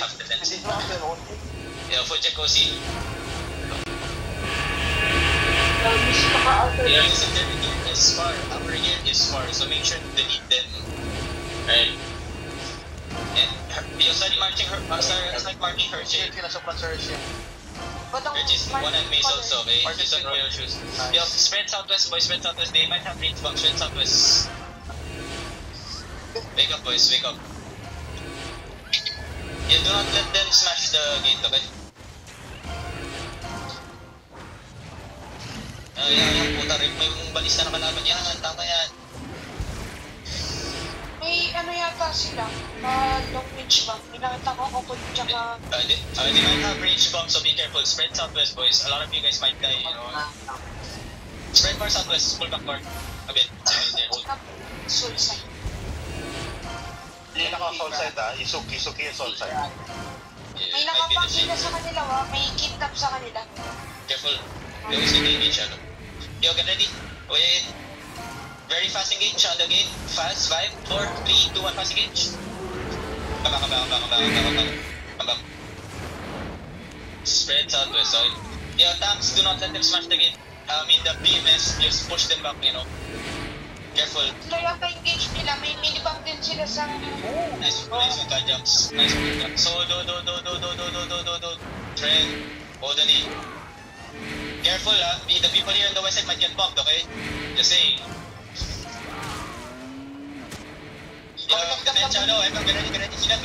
half defensive. Yeah, Fujek OC. Yeah, listen, their gate is far. Our gate is far, so make sure to delete them. Right? And you start marching her. Start marking her shit. Which is one and mace also, okay? She's on royal shoes. Yo, spread southwest, boys, spread southwest. They might have range bomb. Spread southwest. Wake up, boys, wake up. You do not let them smash the gate, okay? Yan, puta rin mo yung balista na kalaban yan. Tama yan. May ano yata sila, long range ba? Pinakita ko ako tsaka... They might have range bomb, so be careful. Spread southwest, boys. A lot of you guys might die, you know. Spread more southwest, pull back more. A bit. Soul side. Hindi naka-soul side Isuki yung soul side. May nakapang sila sa kanila may kidnap sa kanila. Careful. Yo, si David siya, no? Yo, get ready. Wait. Very fast engage on the gate. Fast. 5, 4, 3, 2, 1. Fast engage. Come back. Spread southwest side. Yo, tanks, do not let them smash the gate. I mean, the BMS, just push them back, you know. Careful. Sila yung engage nila. May minibang din sila sa... Nice with jumps. Nice with jumps. So, do. Trend. Hold the knee. Careful, the people here on the west side might get bombed, okay? Just saying. Yo, defend shallow. Get ready. Sila.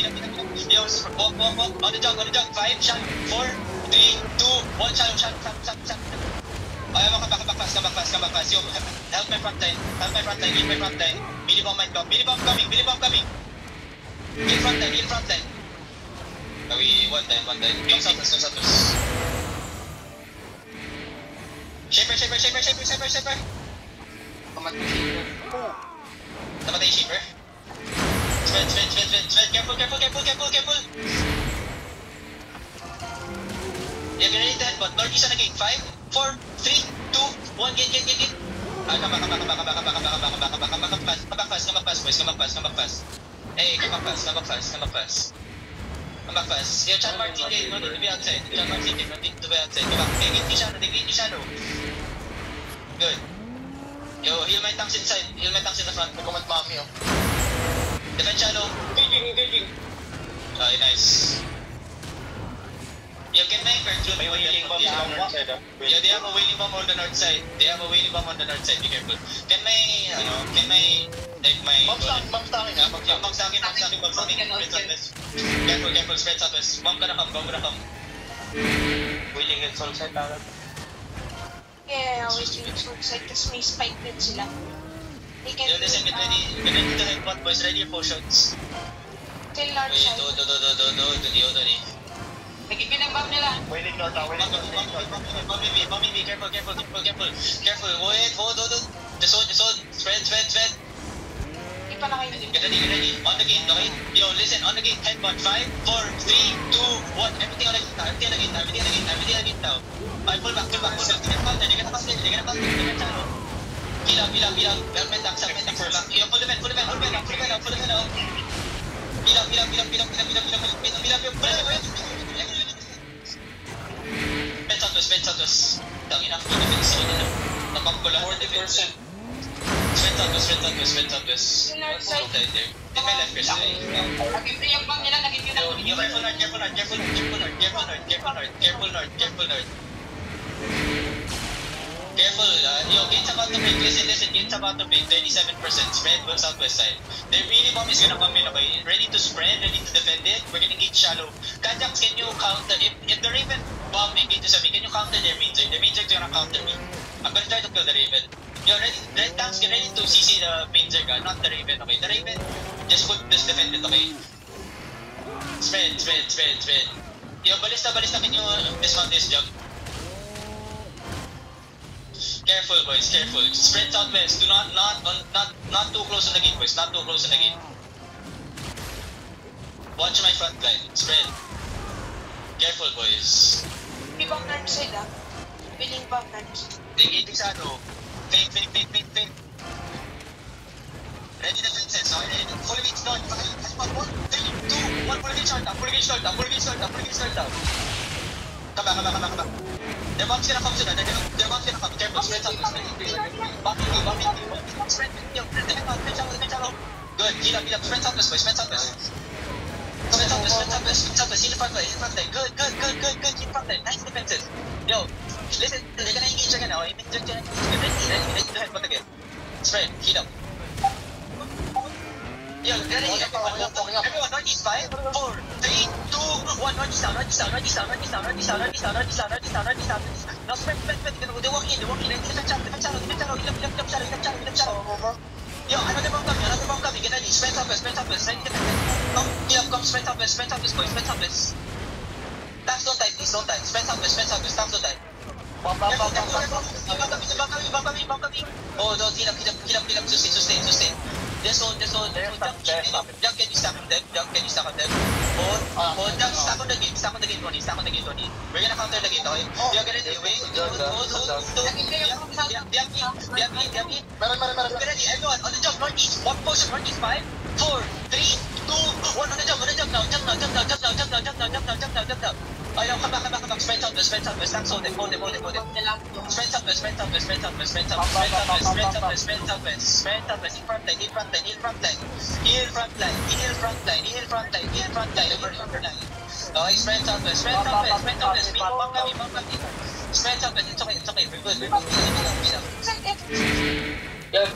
Yo, walk. On the jog. 5, shot. 4, 3, 2, 1, shallow. Okay, come back fast. Yo, help my front line. Lead my front line. Millibomb might come. Millibomb coming. Heal front line. Okay, one time. Yung southwest. Shaper. Namatay yung Shaper. Spread. Careful. Yeah, get ready to headbutt. Northeast on the gate. 5, 4, 3, 2, 1. Get. Come back fast, boys. Come back fast. Hey, come back fast. Yo, Chan Martin gate. No need to be outside. Come back. Hey, get the shadow. Good. Yo, heal my tanks inside. Heal my tanks in the front. Nagkumat mami, Defend shallow. Engaging. Okay, nice. Yo, can my virtue May wailing bomb sa north side, Yo, they have a wailing bomb on the north side. Be careful. Can my Bomb sa akin, Yung bomb sa akin. Careful, spread southwest. Bomb ka na come. Wailing and soul side agad. Yeah, waiting soul side kasi may spike din sila. Yo, listen, get ready to headbutt, boys. Ready your potions. Till north Wait, side. do. Nagipinag-bomb nila. Wailing north, Bomb me, careful. Wait, hold. Just hold. Spread. Hindi pa na kayo. Get ready. On the gate, okay? Yo, listen, on the gate, headbutt. 5, 4, 3, 2, 1. Everything on the gate now. Alright, pull back. They're gonna pass it. Heal up. Helmet tanks, pull back. Yo, pull them in out. Heal up. Spend southwest. Tangina, full defense ako nila. Napang ko lang. 40%. Spend southwest. North side. In my life, Chris. Nagipin yung bomb nila. Yo, careful north. Careful, yo, gates about to break. Listen, gates about to break. 37%. Spread on southwest side. Their really bomb is gonna come in, okay? Ready to spread, ready to defend it. We're gonna gate shallow. Kajaks, can you counter? If the Raven bomb engages me, can you counter their main zone? Their main zone's gonna counter me. I'm gonna try to kill the Raven. Yo, red tanks, get ready to CC the main zone, not the Raven, okay? The Raven, just defend it, okay? Spread. Yo, balista, can you dismount this jug? Careful, boys. Spread southwest. Do not too close on the gate, boys. Not too close on the gate. Watch my front line. Spread. Careful, boys. Ibang north side, Biling bomb north. The gate is ano. Fake. Ready defenses, okay? Ready? Full engage north. 5, 4, 3, 2, 1. Full engage north. Full engage north. Full engage north. Full engage north. Come back. Their bomb's gonna come soon. Their bomb's gonna come. Careful, spread out. Bomb me. Spread. Yo, defend shallow. Good. Heal up. Spread southwest, boys. Spread southwest. Southwest. Heal front line. Good. Heal front line. Nice defenses. Yo, listen. They're gonna engage again now. Ready to headbutt again. Spread. Heal up. Yo, ready? Everyone, northeast. 5, 4, 3, 2, 1. Northeast down. Now spread. They walk in. Defend shallow. Heal up shallow. Yo, another bomb coming. Get ready. Spread southwest. Ready to defend. Come. Spread southwest, boys. Spread southwest. Tanks don't die, please. Don't die. Spread southwest. Tanks don't die. Bomb coming. Oh, no, heal up. Sustain. This hold. Jump, can you stack on them? Hold, jump, stack on the gate, Ronnie. We're gonna counter the gate, okay? You're gonna do wait. Hold. Meron. Get ready, everyone, on the jump, northeast. One potion, northeast, 5, 4, 3, 2, 1, on the jump now. Jump now. Ayaw, come back. Spread southwest. Tanks hold them. Spread southwest. Heal front line. Okay, spread southwest. Bomb coming. Spread southwest. It's okay. We're good.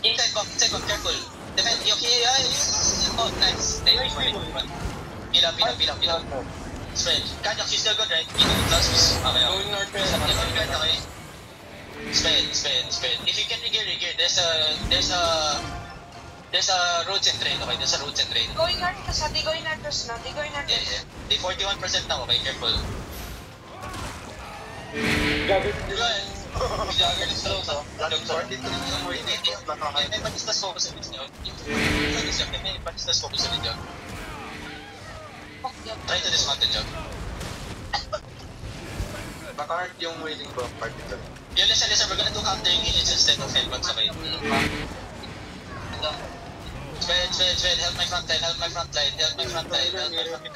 Inside bomb. Careful. Defend. Okay. Oh, nice. Heal up. Spread. Kajak, she's still good, right? Okay. Going northwest. Okay. Spread. If you can regear. There's a roads and train, okay? There's a roads and train. Going northwest na. Yeah. They 41% now, okay? Careful. Jagger. Jagger is slow, so. May patistas focus ulit nyo. May patistas focus ulit nyo. Try to dismount the job. Naka-hard yung wailing bomb part dito. Yo, listen, we're gonna do counter engages instead of headbutts, okay? Spread, help my front line.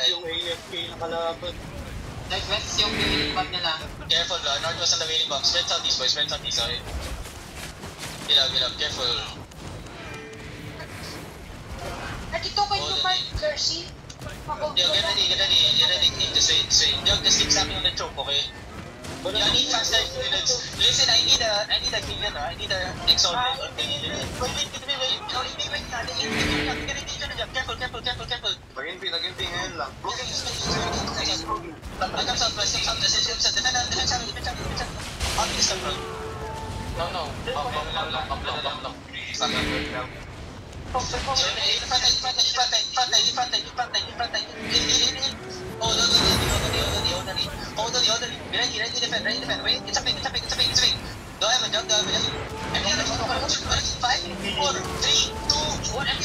Yung AFK na kalaban. Northwest yung wailing bomb nila. Careful, northwest on the wailing bomb. Spread southeast, boys. Okay? Heal up, careful. Nandito ko yung Mark Jersey. Yo, get ready. Just wait. Yo, just keep snapping on the choke, okay? Yo, I need faster units. Listen, I need a killian, I need a exalt. Wait. Careful. Naging ngayon lang. Come southwest. Defend channel. How big is the road? No. Bomb. Front line. Hold on. Ready to defend. Wait, it's a fake. Go ahead, jump. Everyone, 5, 4, 3, 2, 1. Ready.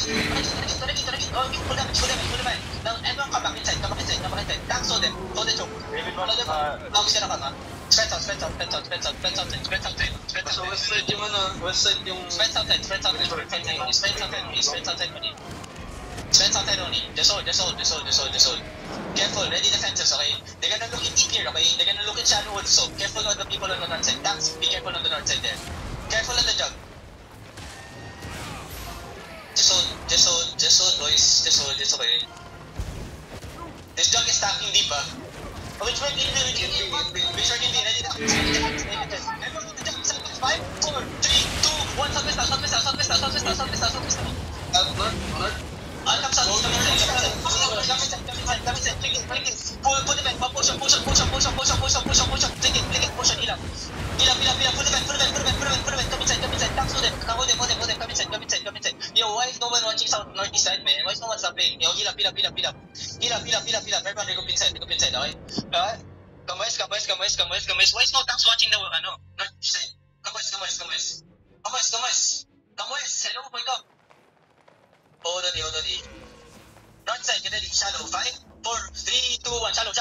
Oh, full damage. Now, everyone come back inside. Tanks hold them. Hold the choke. Now, sila ka nga. Spread out. So west side yung Spread outside only. Just hold. Careful, ready defenses, okay? They're gonna look in deep here, okay? They're gonna look in shallow woods, so careful on the people on the north side. Tanks, be careful on the north side there. Careful on the jug. Just hold, boys. Just hold, it's okay. This jug is stacking deep, ah. Oh, which way can you do? Which way can you do? Ready defenses. Everyone on the jug, 5, 4, 3, 2, 1, southwest. north. I'll come south. Pull the vent. Push on. Take it. Push on. Heal up. Pull the vent. Come inside. Tanks hold them. Come inside. Yo, why is no one watching south northeast side, man? Why is no one stopping? Yo, heal up. Everyone, go inside, okay? Come west. Why is no tanks watching the northeast side? Come west. Hello, wake up. Hold on. North side, get ready. Shallow. 5, 4, 3, 2, 1. Shallow.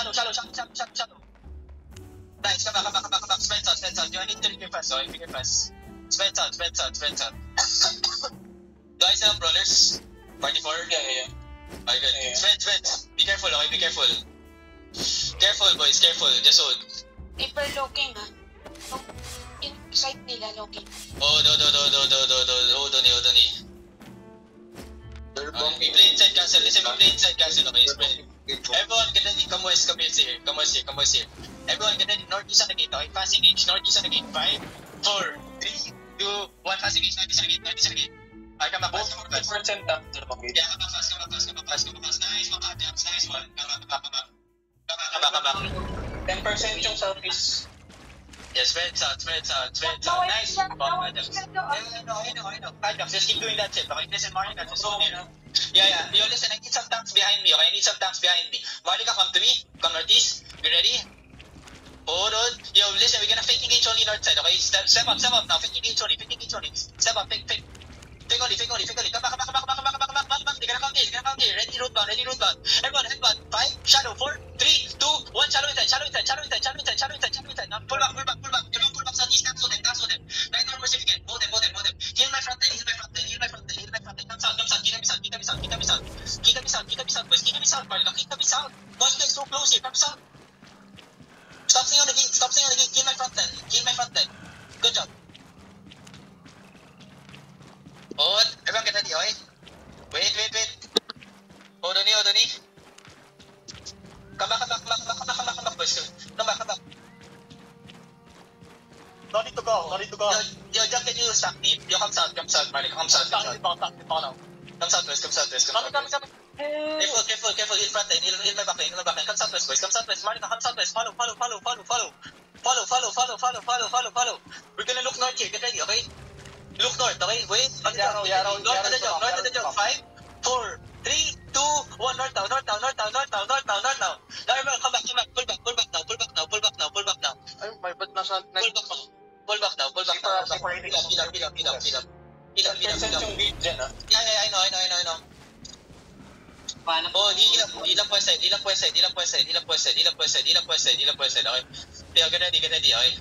Nice. Come back. Spread out. Yo, I need to repair fast. Spread out. Guys, brawlers. Party 4? Yeah. Okay, good. Yeah. Spread. Be careful, okay? Be careful. Careful, boys. Careful. Just hold. Paper looking ha. Yung side nila looking. Oh, no. Hold on. They're Okay, we play inside castle. Listen, we play inside castle, okay? Spread. Everyone, get ready. Come west here. Come west here. Everyone, get ready. Northeast on the gate, okay? Fast engage. Northeast on the gate. 5, 4, 3, 2, 1. Fast engage. Northeast on the gate. I come back fast. Both 40% after the Yeah, come back fast. Nice, mga Kajax. Nice one. Come back. 10% yung southeast. Yeah, spread south. Nice. Bomb Kajax. I know. Kajax, just keep doing that shit, okay? Listen, Marlika, just hold it. Yeah. Yo, listen, I need some tanks behind me, okay? Marlika, come to me. Come northeast. You ready? Hold on. Yo, listen, we're gonna fake engage only north side, okay? Step up now. Fake engage only. Step up, fake. Fake only. Come back. They're gonna count here. Ready root bound. Everyone, headbutt. 5, shadow, 4, 3, 2, 1, shadow inside. Now pull back. Everyone pull back southeast. Cancel them. Right now, we're again. Hold them. Heal my front line. Come south. Kick me south, boys. Marlika, kick me south. Boys, guys, so close here. Come south. Stop staying on the gate. Kill my front line. Good job. Hold. Everyone get ready, okay? Wait. Hold on. Come back, boys. Come back. No need to go. Yo, Jack, can you stack deep? Yo, come south, Marlika, come south. Come southwest. Kami. Careful. Heal front line. Heal my back line. Come southwest, boys. Marlika, come southwest. Follow. We're gonna look north here. Get ready, okay? Look north, okay? Wait. Yarrow. North of the jump. 5, 4, 3, 2, 1. North now. Now, everyone, come back. Pull back now. Ay, may ba't nasa... Pull back now. Separating. Heal up. 10% yung gate dyan, ah. Yeah, I know. Paano Oh, heal up west side, okay? Yo, get ready, okay?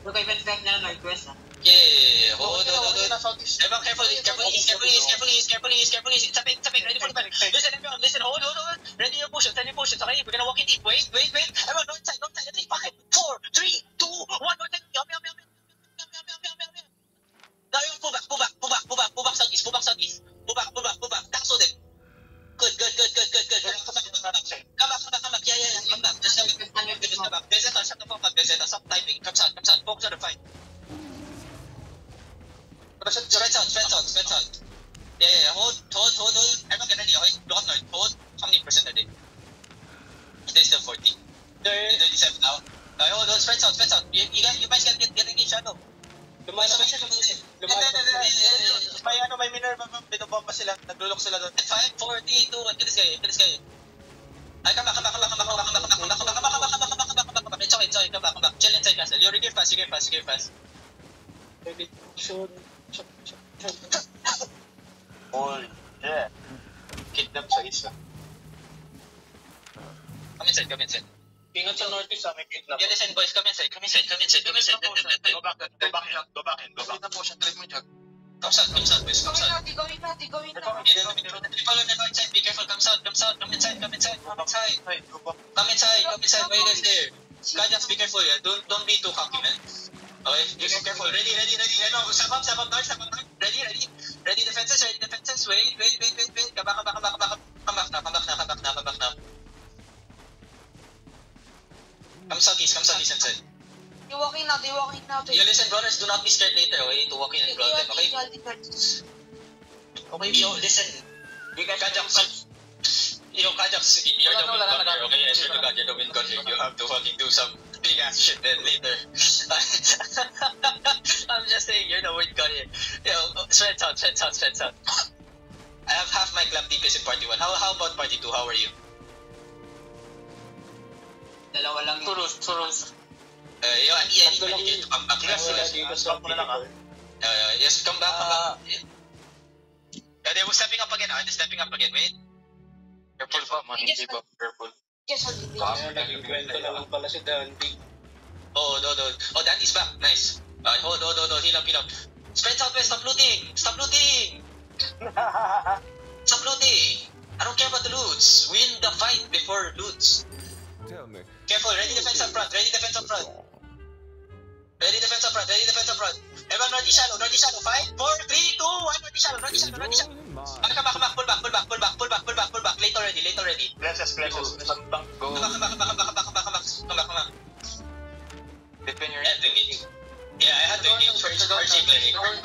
Look, even back na northwest ha. Yeah, hold on. Southeast. Everyone, careful east. Tapik, ready for the fight. Listen, hold. Ready your potions, okay? We're gonna walk in deep. Wait. Everyone, north side. Ready, pocket. 4, 3, 2, 1. North side. Yum. Now you pull back southeast. Pull back. Taxo them. Good. Come back. Yeah. Come back. Just come back. Bezeta, shut the fuck up, Bezeta. Stop typing. Come south. Focus on the fight. Spread south. Yeah. Hold. Everyone get ready, okay? Look up north. Hold. How many percent are they? They're still 40. They're 37 now. Hold. Spread south. You guys get engaged, shadow. May Minerva, binobomba sila. Naglulok sila doon. 5, 4, 3, 2, 1. Get this guy. Ay, come back. It's okay. Come back. Chill inside castle. You gear fast. Holy yeah. Kidnap sa isa. Come inside. Ingat sa northeast, may kidnap. Yeah, listen, boys. Come inside. Go back in. Kidnap po siya. Trade mo dyan. Come south, boys. Come south. Di gawin na. Follow the inside. Be careful. Come south. Come inside. Ay, go back. Come inside. Why you guys there? Kajax, be careful. Yeah. Don't be too cocky, man. Okay, be careful. Ready. No, step up north. Ready defenses. Wait. Come back now. Come southeast inside. Di walking now. You listen, brothers, do not be scared later, okay? To walk in and brawl them, okay? Okay, yo, listen. Kajax, you're the wind gunner, okay? I swear to God, you're the wind gunner. You have to fucking do some big ass shit then later. I'm just saying, you're the wind gunner. Yo, spread out. I have half my club DPS in party 1. How about party 2? How are you? Dalawa lang yun. Turus. Yo, Ian, you need to come back. Stop mo na lang. Yes, come back. They were stepping up again. Wait. Careful pa, man. Hindi ba? Careful. Yes, only. Naging kwento na lang pala si Dandy. Oh, Dandy's back. Nice. Hold. Heal up. Spread southwest. Stop looting. Stop looting! I don't care about the loots. Win the fight before loots. Tell me. Careful, ready defense up front, ready defense up front. Ready defense up front, ready defense up front. Everyone northeast shallow, 5, 4, 3, 2, 1, northeast shallow. Back, pull back. Late already. Blesses. Go. Come back. Defend your Yeah, engage. Yeah, I had to engage first. Going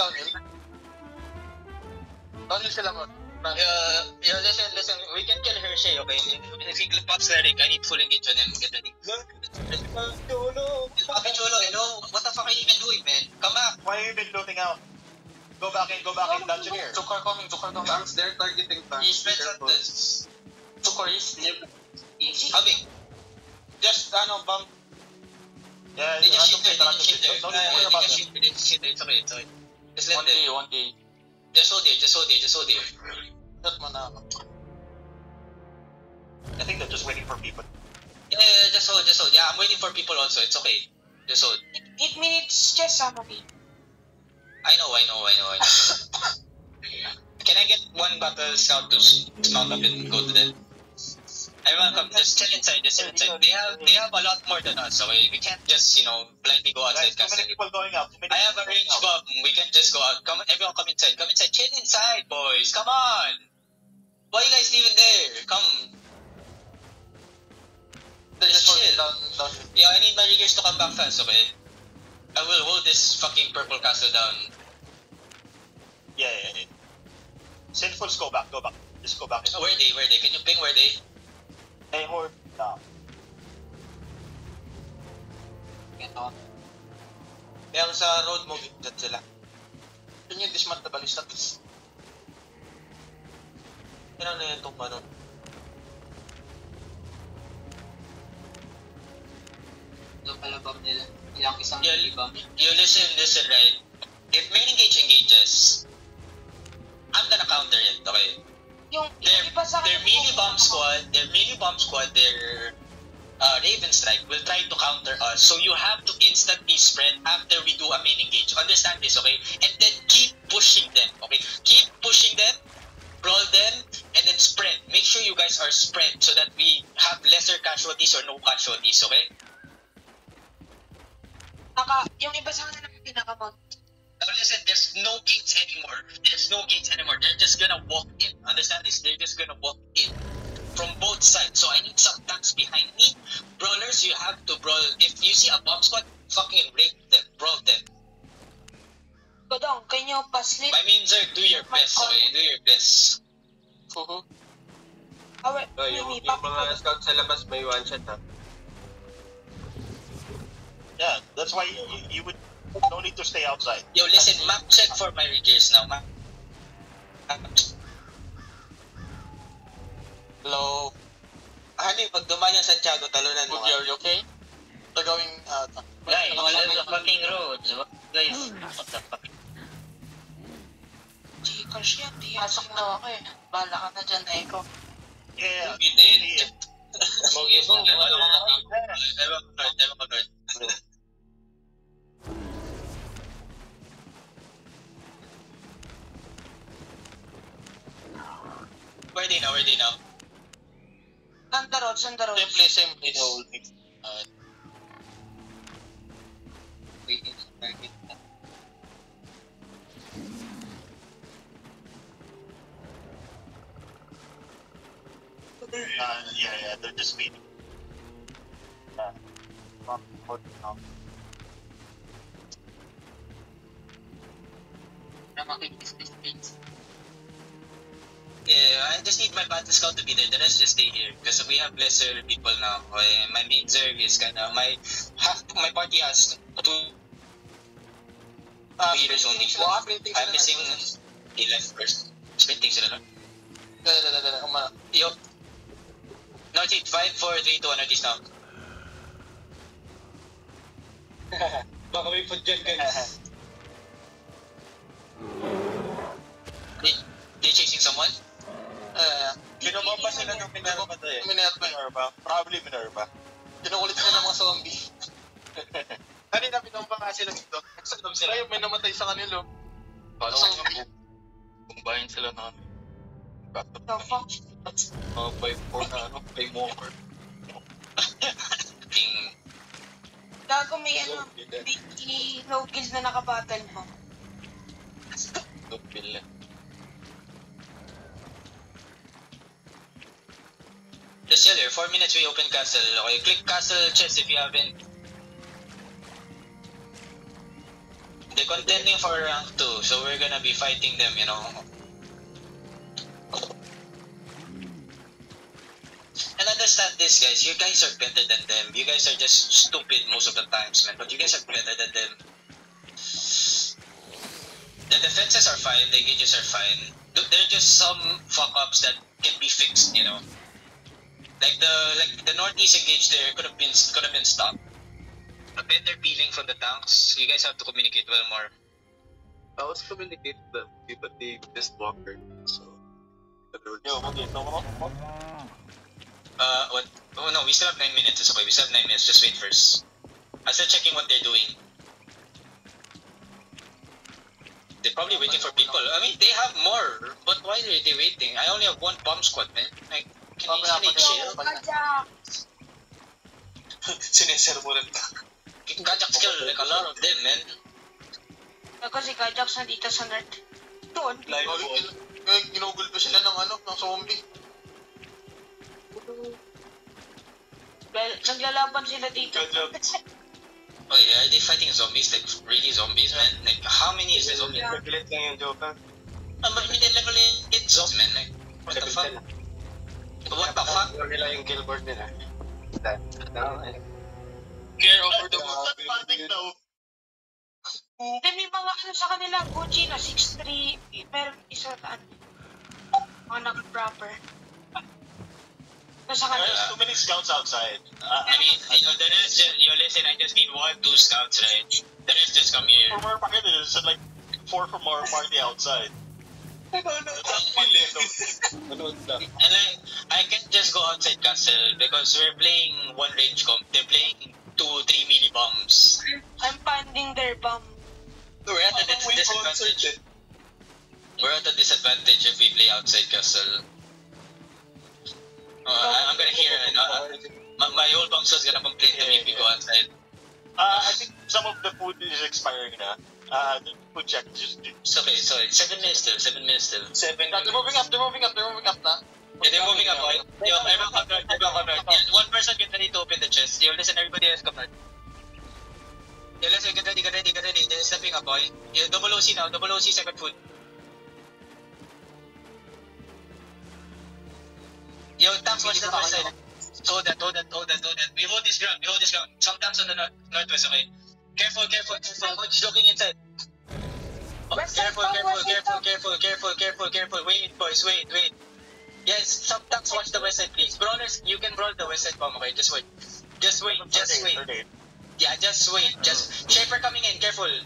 downhill. Downhill sila mo. Listen, we can kill Hershey, okay? If he pops cleric, I need full engage on him. Get ready. Fucking Cholo, hello? What the fuck are you even doing, man? Come back! Why have you been looting out? Go back in, Dungeoneer. Tukar coming. Tanks, they're targeting tanks. He spreads out this. Tukor is easy. How big? Just, bump. Yeah, They just shield there. Don't worry about them. It's okay. Just let them. 1K. Just hold here. Shot mo na ako. I think they're just waiting for people. Yeah, just hold. Yeah, I'm waiting for people also. It's okay. Just hold. 8 minutes just Samaki. I know. Can I get one battle scout to mount up and go to them? Everyone come, just chill inside. They have a lot more than us, okay? We can't just, blindly go outside. Guys, too many people going out. I have a range bomb. We can just go out. Everyone come inside. Chill inside, boys. Come on. Why you guys leaving there? Come. Just chill. Down. Yeah, I need my riggers to come back fast, okay? I will hold this fucking purple castle down. Yeah. Sinfuls, go back. Just go back. Where are they? Can you ping where they? Hey, horde. No. Ito. Kaya sa road mo, dyan sila. Yun yung dismount na balista. Yan na yung tumba nun. Ito pala bomb nila. Ilang isang Yeah, bomb. you listen, right? If main engages, I'm gonna counter it, okay? Yung Their iba sa akin. melee bomb squad, their Raven Strike will try to counter us. So you have to instantly spread after we do a main engage. Understand this, okay? And then keep pushing them, okay? Keep pushing them, brawl them, and then spread. Make sure you guys are spread so that we have lesser casualties or no casualties, okay? Yung iba sa akin ang pinakamag. Now listen, there's no gates anymore. They're just gonna walk in. Understand this? They're just gonna walk in from both sides. So I need some tanks behind me. Brawlers, you have to brawl. If you see a bomb squad, fucking rape them, brawl them. Godong, can you pass lead? My main Zerg, do your best, okay? Do your best. Yung mga scouts sa labas may one shot, ha? Yeah, that's why you would no need to stay outside. Yo, listen, map check for my riggers now, map. Hello? Honey, pag dumaan yung Santiago, talunan mo. Are you okay? They're going, Guys, wala sa fucking roads. Guys, what the fuck? Gcash yan, di Pasok na ako eh. Bahala ka na dyan, Echo. yeah. You did. Mogis na. Ewan ko, Lord. Where are they now? Sanda road. Same place. Waiting to target na. Yeah, they're just waiting. Para makikis this things. Yeah, I just need my battle scout to be there. The rest just stay here because we have lesser people now. My main Zerg is kinda my party has 2 leaders only. I'm missing 11 first. Sprinting sila na. Yo. Northeast 5, 4, 3, 2, 1 Northeast now. Baka may food dyan, guys. They chasing someone? Binobomba sila ng Minerva to eh. Minerva? Probably Minerva. Kinukulit sila ng mga zombie. Kanina binobomba nga sila dito. Nagsanom sila. Ay, may namatay sa kanilo. Paano? Bayan sila na ano. The fuck? By 4 na ano, by mover. Gago may ano, may no kills na nakabattle mo. Don't feel it. Just chill here. 4 minutes we open castle. Okay, click castle chest if you haven't. They're contending for rank 2, so we're gonna be fighting them, you know. And understand this, guys. You guys are better than them. You guys are just stupid most of the times, man. But you guys are better than them. The defenses are fine. The engages are fine. There are just some fuck-ups that can be fixed, you know. Like the northeast engage there could have been stopped. A better peeling from the tanks. You guys have to communicate well more. I was communicating them, but they just walked her. So, What? Oh no, we still have 9 minutes. It's okay. We still have 9 minutes. Just wait first. I'm still checking what they're doing. They're probably waiting for people. I mean, they have more, but why are they waiting? I only have one bomb squad, man. Like, can they chill? sinesermonan ka. Kajaks kill like a lot of them, man. Kasi Kajaks nandito sa north. Doon. Ginugol pa sila ng ano, ng zombie. Naglalaban sila dito. Oh yeah, are they fighting zombies? Like, really zombies, man? Like, how many is the zombie? Pilit lang yung Joker. But hindi level 8 zombies, man. Like, what the fuck? What the fuck? Nila yung killboard nila. Care over the Hindi, may mga ano sa kanila, Gucci na 6'3", meron isa na mga naka-proper. Nasa kanila. There's too many scouts outside. I mean, you know, the rest, listen, I just need 1, 2 scouts, right? The rest just come here. We're there's like 4 from our party outside. And I can't just go outside castle because we're playing one range comp. They're playing 2-3 melee bombs. I'm panding their bomb. We're at a disadvantage. We're at a disadvantage if we play outside castle. I'm gonna hear my old bombs gonna complain to me if we go outside. I think some of the food is expiring na. The food check just. It's okay, sorry. 7 minutes still. 7 minutes still. They're moving up na. Yeah, they're moving up. Okay? Yo, everyone come north. Yeah, one person get ready to open the chest. Yo, listen, everybody else come north. Yeah, listen, get ready. They're stepping up, boy. Yeah, double OC now. Double OC, second food. Yo, tanks, watch the west side. Hold that. We hold this ground. Some tanks on the northwest, okay? Careful. Coach looking inside. Oh, careful. Wait, boys, wait. Yes, some tanks watch the west side, please. Brawlers, you can brawl the west side bomb, okay? Just wait. Yeah, just wait. Shaper coming in, careful.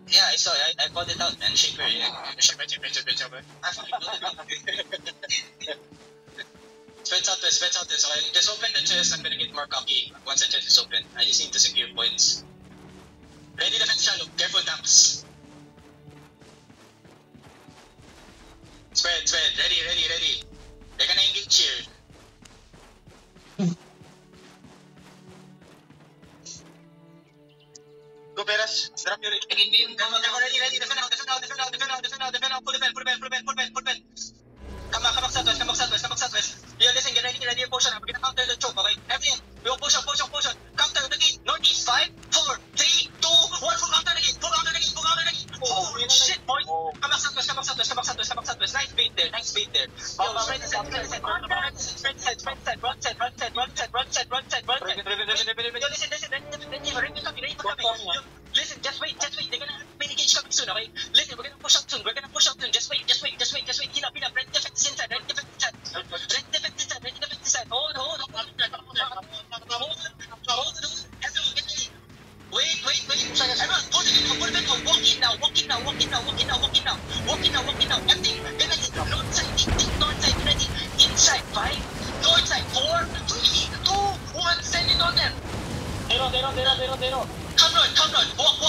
Yeah, I saw it. I called it out, man. Shaper. Shaper. Spread southwest. Okay, just open the chest. I'm gonna get more cocky once the chest is open. I just need to secure points. Ready defense shallow. Careful tanks. Spread. Ready. They're gonna engage here. Go Peras, drop your Ready. Defend out. Full bell. Come back southwest. Yo, listen, get ready your potion. We're gonna counter the choke, okay? Everything. We go potion. Counter the gate. Northeast, 5, 4, 3, 2, 1. Full counter the gate. Oh, shit, boy. Come back southwest. Nice bait there. Yo, spread the side. Run set. Yo, listen. Ready to come. Yo, listen, just wait. They're gonna have mini gauge coming soon, okay? Listen, we're gonna push out soon. Just wait. Heal up. Ready defense inside. Hold. Wait. Everyone, hold it. Walk in now. Empty. Gonna hit north side. Ready. Inside. 5. North side. 4, 3, 2, 1. Send it on them. Come on. Walk.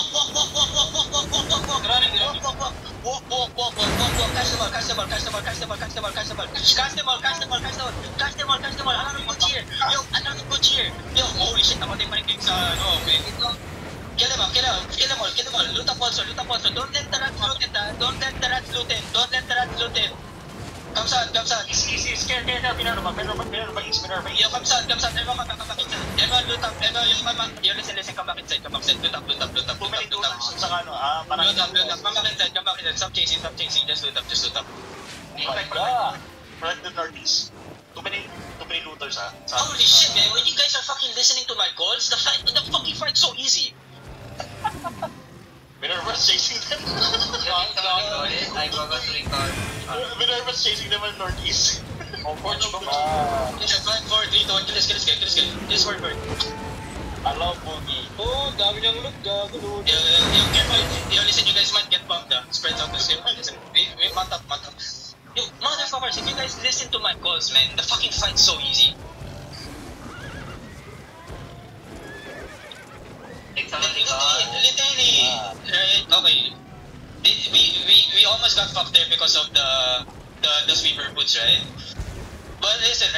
Running. Walk. Catch the ball. Catch the ball. Another good cheer. Yo, holy shit, namatay pa rin sa, okay. Kill them all. Loot up also. Don't let the rats loot it. Kamsat. Easy. Scared. Minerva. Yo, Kamsat. Everyone loot up. Yo, listen, come back inside. Loot up. Too many duels sa ano, parang... Loot up. Come back inside. Stop chasing. Just loot up. Front to northeast. Too many looters, ha? Holy shit, man. When you guys are fucking listening to my calls, the fucking fight's so easy. Minerva's chasing them. I forgot to record. Minerva's chasing them in northeast. Forward, 3, 2, 1, kill this. This word. Hello, Boogie. Oh, dami niyang loot, gago. Yo, listen, you guys might get bumped, spread out this. Listen, we mat up. Yo, motherfuckers, if you guys listen to my calls, man, the fucking fight's so easy. Literally, right? Okay. We almost got fucked there because of the sweeper boots, right? But listen, right?